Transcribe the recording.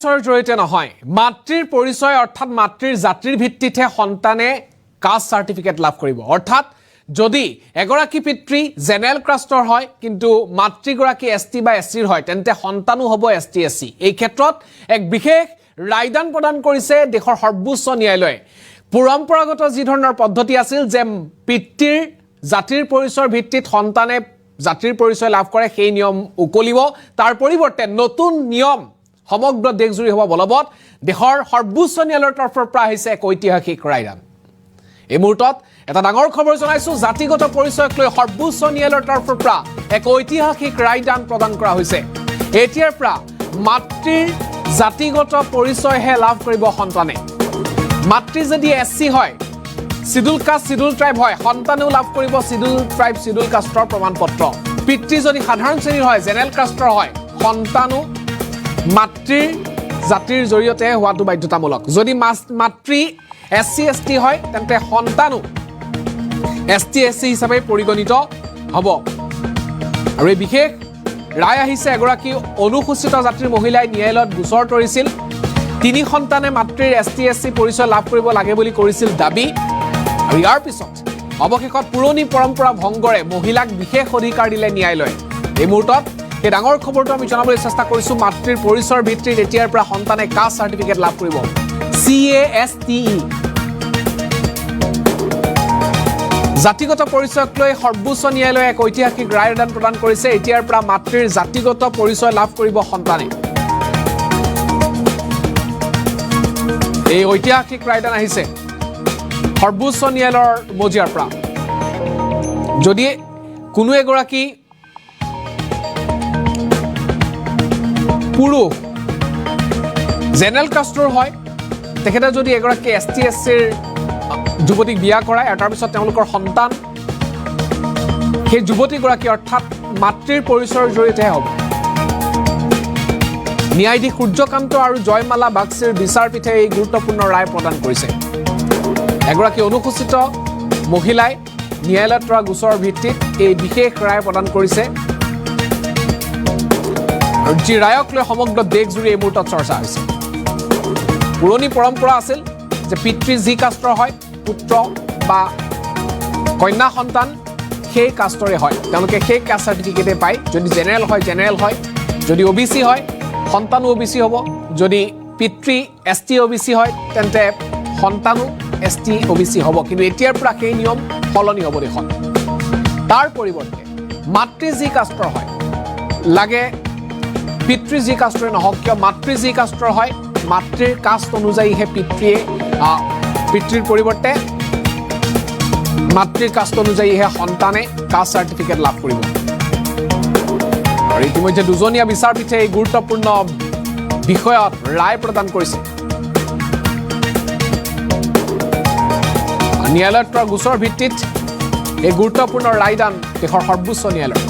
জড়িত নহয় মাতৃৰ পৰিচয় অৰ্থাৎ মাতৃৰ জাতিৰ ভিত্তিতে সন্তানে কাষ্ট সাৰ্টিফিকেট লাভ কৰিব অৰ্থাৎ যদি এগৰাকী পিতৃ জেনেৰেল কাষ্টৰ হয় কিন্তু মাতৃগৰাকী এসটি বা এসসিৰ হয় তেন্তে সন্তানো হ'ব এসটি এসসি এই ক্ষেত্ৰত এক বিশেষ ৰায়দান প্ৰদান কৰিছে দেশৰ সৰ্বোচ্চ ন্যায়ালয়ে পৰম্পৰাগত যি ধৰণৰ পদ্ধতি আছিল যে পিতৃৰ জাতিৰ পৰিচয়ৰ ভিত্তিত সন্তানে জাতিৰ পৰিচয় লাভ কৰে সেই নিয়ম উকলিব তাৰ পৰিৱৰ্তে নতুন নিয়ম সমগ্ৰ দেশজুৰি হ'ব বলবৎ দেশৰ সৰ্বোচ্চ ন্যায়ালয়ৰ তৰফৰ পৰা আহিছে এক ঐতিহাসিক ৰায়দান এই মুহূৰ্তত এটা ডাঙৰ খবৰ জনাইছো জাতিগত পৰিচয়ক লৈ সৰ্বোচ্চ ন্যায়ালয়ৰ তৰফৰ পৰা এক ঐতিহাসিক ৰায়দান প্ৰদান কৰা হৈছে এতিয়াৰ পৰা মাতৃৰ জাতিগত পৰিচয়হে লাভ কৰিব সন্তানে মাতৃ যদি এসসি হয় শিডিউল কাষ্ট শিডিউল ট্ৰাইব হয় সন্তানেও লাভ কৰিব শিডিউল ট্ৰাইব শিডিউল কাষ্টৰ প্ৰমাণপত্ৰ পিতৃ যদি সাধাৰণ শ্ৰেণীৰ হয় জেনেৰেল কাষ্টৰ হয় সন্তানো মাতৃৰ জাতিৰ জৰিয়তে হোৱাটো বাধ্যতামূলক যদি মাতৃ এসসি এসটি হয় তেন্তে সন্তানো এসটি এসসি হিচাপে পৰিগণিত হ'ব আৰু এই বিশেষ ৰায় আহিছে এগৰাকী অনুসূচিত জাতিৰ মহিলাই ন্যায়ালয়ত গোচৰ তৰিছিল তিনি সন্তানে মাতৃৰ এসটি এসসি পৰিচয় লাভ কৰিব লাগে বুলি কৰিছিল দাবী আৰু ইয়াৰ পিছত অৱশেষত পুৰণি পৰম্পৰা ভংগৰে মহিলাক বিশেষ অধিকাৰ দিলে ন্যায়ালয়ে এই মুহূৰ্তত এই ডাঙৰ খবৰটো আমি জনাবলৈ চেষ্টা কৰিছো মাতৃৰ পৰিচয়ৰ ভিত্তিত এতিয়াৰ পৰা সন্তানে কাষ্ট সাৰ্টিফিকেট লাভ কৰিব CASTE জাতিগত পৰিচয়ক লৈ সৰ্বোচ্চ ন্যায়ালয়ে এক ঐতিহাসিক ৰায়দান প্ৰদান কৰিছে এতিয়াৰ পৰা মাতৃৰ জাতিগত পৰিচয় লাভ কৰিব সন্তানে এই ঐতিহাসিক ৰায়দান আহিছে সৰ্বোচ্চ ন্যায়ালয়ৰ মজিয়াৰ পৰা যদি কোনো এগৰাকী পুৰুষ জেনেৰেল কাষ্টৰ হয় তেখেতে যদি এগৰাকী এসটি এসসিৰ যুৱতীক বিয়া কৰায় আৰু তাৰপিছত তেওঁলোকৰ সন্তান সেই যুৱতীগৰাকী অৰ্থাৎ মাতৃৰ পৰিচয়ৰ জৰিয়তেহে হ'ব ন্যায়াধীশ সূৰ্যকান্ত আৰু জয়মালা বাগচিৰ বিচাৰপীঠে এই গুৰুত্বপূৰ্ণ ৰায় প্ৰদান কৰিছে এগৰাকী অনুসূচিত মহিলাই ন্যায়ালয়ত কৰা গোচৰৰ ভিত্তিত এই বিশেষ ৰায় প্ৰদান কৰিছে আৰু যি ৰায়ক লৈ সমগ্ৰ দেশজুৰি এই মুহূৰ্তত চৰ্চা হৈছে পুৰণি পৰম্পৰা আছিল যে পিতৃ যি কাষ্টৰ হয় পুত্ৰ বা কন্যা সন্তান সেই কাষ্টৰে হয় তেওঁলোকে সেই কাষ্ট সাৰ্টিফিকেটে পায় যদি জেনেৰেল হয় যদি OBC হয় সন্তানো OBC হ'ব যদি পিতৃ ST OBC হয় তেন্তে সন্তানো ST OBC হ'ব কিন্তু এতিয়াৰ পৰা সেই নিয়ম সলনি হ'ব দেখোন তাৰ পৰিৱৰ্তে মাতৃ যি কাষ্টৰ হয় লাগে পিতৃ যি কাষ্টৰ নহওক কিয় মাতৃ যি কাষ্টৰ হয় মাতৃৰ কাষ্ট অনুযায়ীহে পিতৃৰ পৰিৱৰ্তে মাতৃৰ কাষ্ট অনুযায়ীহে সন্তানে কাষ্ট সাৰ্টিফিকেট লাভ কৰিব আৰু ইতিমধ্যে দুজনীয়া বিচাৰপীঠে এই গুৰুত্বপূৰ্ণ বিষয়ত ৰায় প্ৰদান কৰিছে ন্যায়ালয়ত গোচৰৰ ভিত্তিত এই গুৰুত্বপূৰ্ণ ৰায়দান দেশৰ সৰ্বোচ্চ ন্যায়ালয়